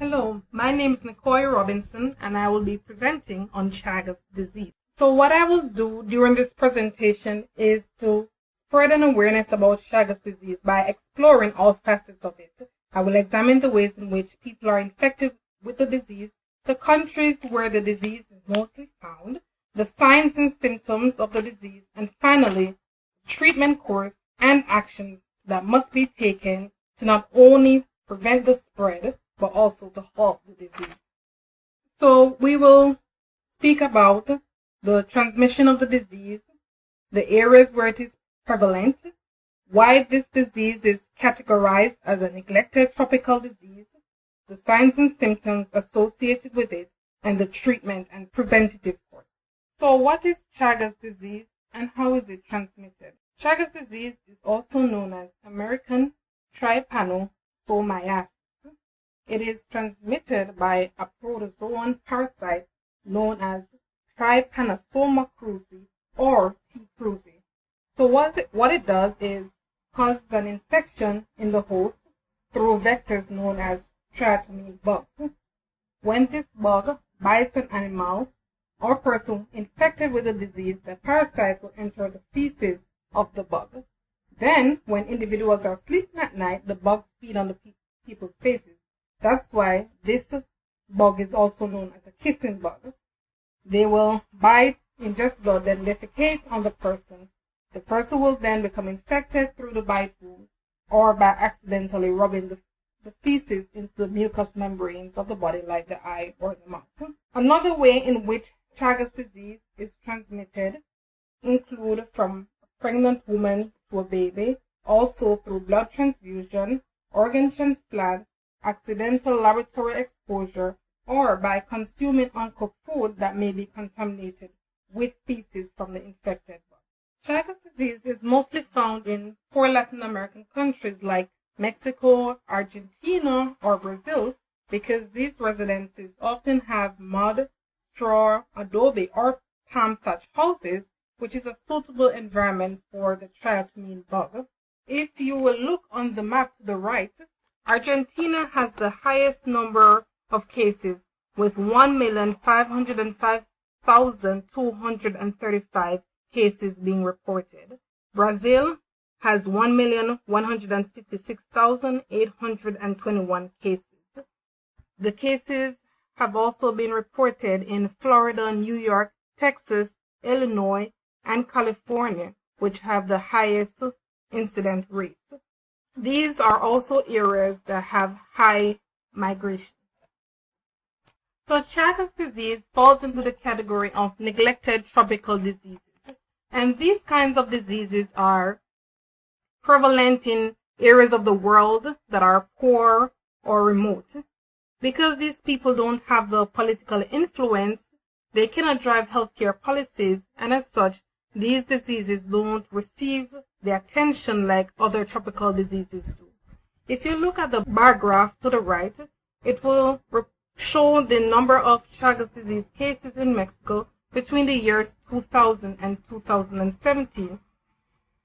Hello, my name is Nicole Robinson and I will be presenting on Chagas disease. So what I will do during this presentation is to spread an awareness about Chagas disease by exploring all facets of it. I will examine the ways in which people are infected with the disease, the countries where the disease is mostly found, the signs and symptoms of the disease, and finally, the treatment course and actions that must be taken to not only prevent the spread, but also to halt the disease. So we will speak about the transmission of the disease, the areas where it is prevalent, why this disease is categorized as a neglected tropical disease, the signs and symptoms associated with it, and the treatment and preventative course. So what is Chagas disease and how is it transmitted? Chagas disease is also known as American trypanosomiasis. It is transmitted by a protozoan parasite known as Trypanosoma cruzi or T. cruzi. So what it does is causes an infection in the host through vectors known as triatomine bugs. When this bug bites an animal or person infected with the disease, the parasite will enter the feces of the bug. Then, when individuals are sleeping at night, the bugs feed on the people's faces. That's why this bug is also known as a kissing bug. They will bite, ingest blood, then defecate on the person. The person will then become infected through the bite wound or by accidentally rubbing the feces into the mucous membranes of the body like the eye or the mouth. Another way in which Chagas disease is transmitted include from a pregnant woman to a baby, also through blood transfusion, organ transplant, accidental laboratory exposure, or by consuming uncooked food that may be contaminated with feces from the infected bug. Chagas disease is mostly found in poor Latin American countries like Mexico, Argentina, or Brazil because these residences often have mud, straw, adobe, or palm thatch houses, which is a suitable environment for the triatomine bug. If you will look on the map to the right, Argentina has the highest number of cases with 1,505,235 cases being reported. Brazil has 1,156,821 cases. The cases have also been reported in Florida, New York, Texas, Illinois, and California, which have the highest incident rates. These are also areas that have high migration. So Chagas disease falls into the category of neglected tropical diseases. And these kinds of diseases are prevalent in areas of the world that are poor or remote. Because these people don't have the political influence, they cannot drive healthcare policies, and as such, these diseases don't receive the attention like other tropical diseases do. If you look at the bar graph to the right, it will show the number of Chagas disease cases in Mexico between the years 2000 and 2017.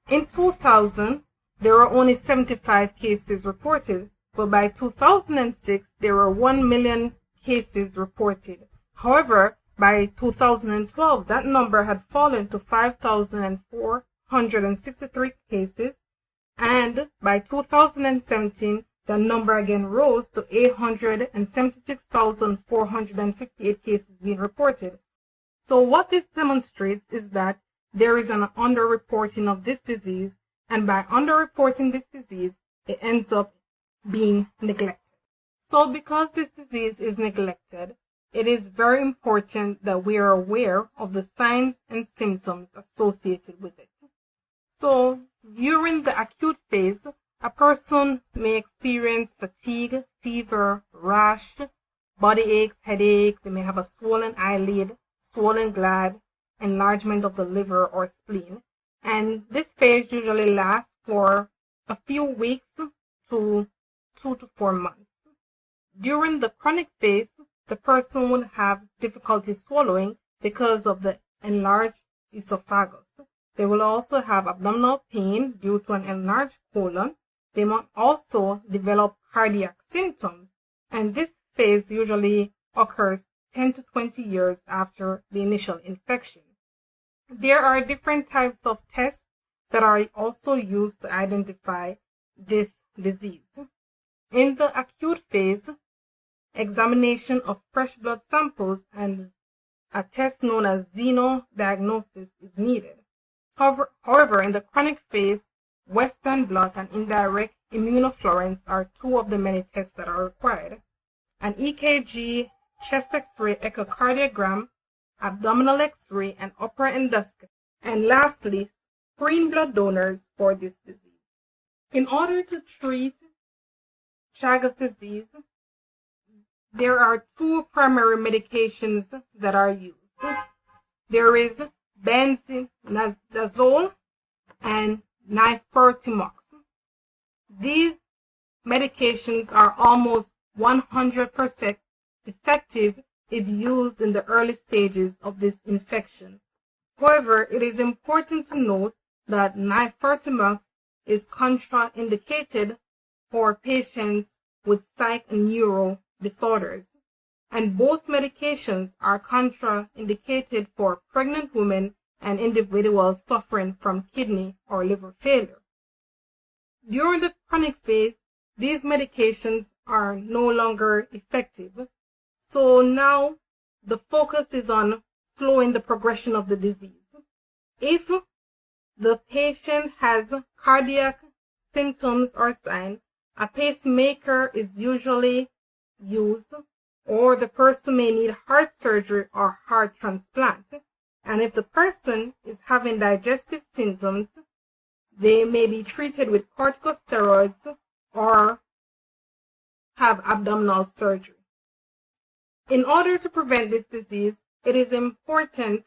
In 2000, there were only 75 cases reported, but by 2006, there were 1 million cases reported. However, by 2012, that number had fallen to 5,463 cases, and by 2017, the number again rose to 876,458 cases being reported. So what this demonstrates is that there is an underreporting of this disease, and by underreporting this disease, it ends up being neglected. So because this disease is neglected, it is very important that we are aware of the signs and symptoms associated with it. So during the acute phase, a person may experience fatigue, fever, rash, body aches, headache. They may have a swollen eyelid, swollen gland, enlargement of the liver or spleen. And this phase usually lasts for a few weeks to 2 to 4 months. During the chronic phase, the person would have difficulty swallowing because of the enlarged esophagus. They will also have abdominal pain due to an enlarged colon. They might also develop cardiac symptoms, and this phase usually occurs 10 to 20 years after the initial infection. There are different types of tests that are also used to identify this disease. In the acute phase, examination of fresh blood samples and a test known as xenodiagnosis is needed. However, in the chronic phase, Western blot and indirect immunofluorescence are two of the many tests that are required. An EKG, chest X-ray, echocardiogram, abdominal X-ray, and upper endoscopy. And lastly, screen blood donors for this disease. In order to treat Chagas disease, there are two primary medications that are used. There is benzimidazole and nifurtimox. These medications are almost 100% effective if used in the early stages of this infection. However, it is important to note that nifurtimox is contraindicated for patients with psych and neuro disorders, and both medications are contraindicated for pregnant women and individuals suffering from kidney or liver failure. During the chronic phase, these medications are no longer effective, so now the focus is on slowing the progression of the disease. If the patient has cardiac symptoms or signs, a pacemaker is usually used, or the person may need heart surgery or heart transplant. And if the person is having digestive symptoms, they may be treated with corticosteroids or have abdominal surgery. In order to prevent this disease, it is important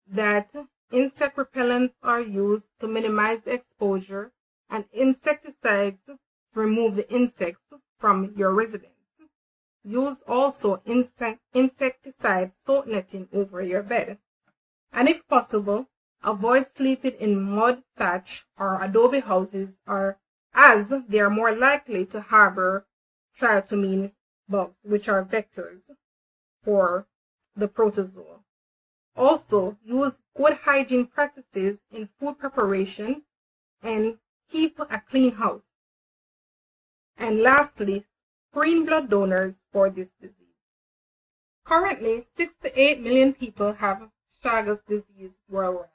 that insect repellents are used to minimize the exposure and insecticides to remove the insects from your residence. Use also insecticide soap netting over your bed. And if possible, avoid sleeping in mud, thatch, or adobe houses, as they are more likely to harbor triatomine bugs, which are vectors for the protozoa. Also, use good hygiene practices in food preparation and keep a clean house. And lastly, screen blood donors for this disease. Currently, 6 to 8 million people have Chagas disease worldwide,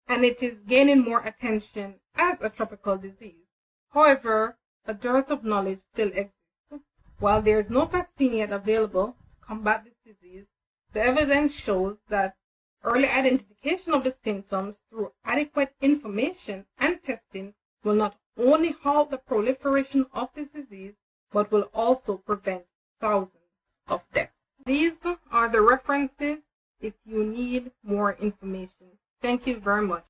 and it is gaining more attention as a tropical disease. However, a dearth of knowledge still exists. While there is no vaccine yet available to combat this disease, the evidence shows that early identification of the symptoms through adequate information and testing will not only halt the proliferation of this disease, but will also prevent thousands of deaths. These are the references if you need more information. Thank you very much.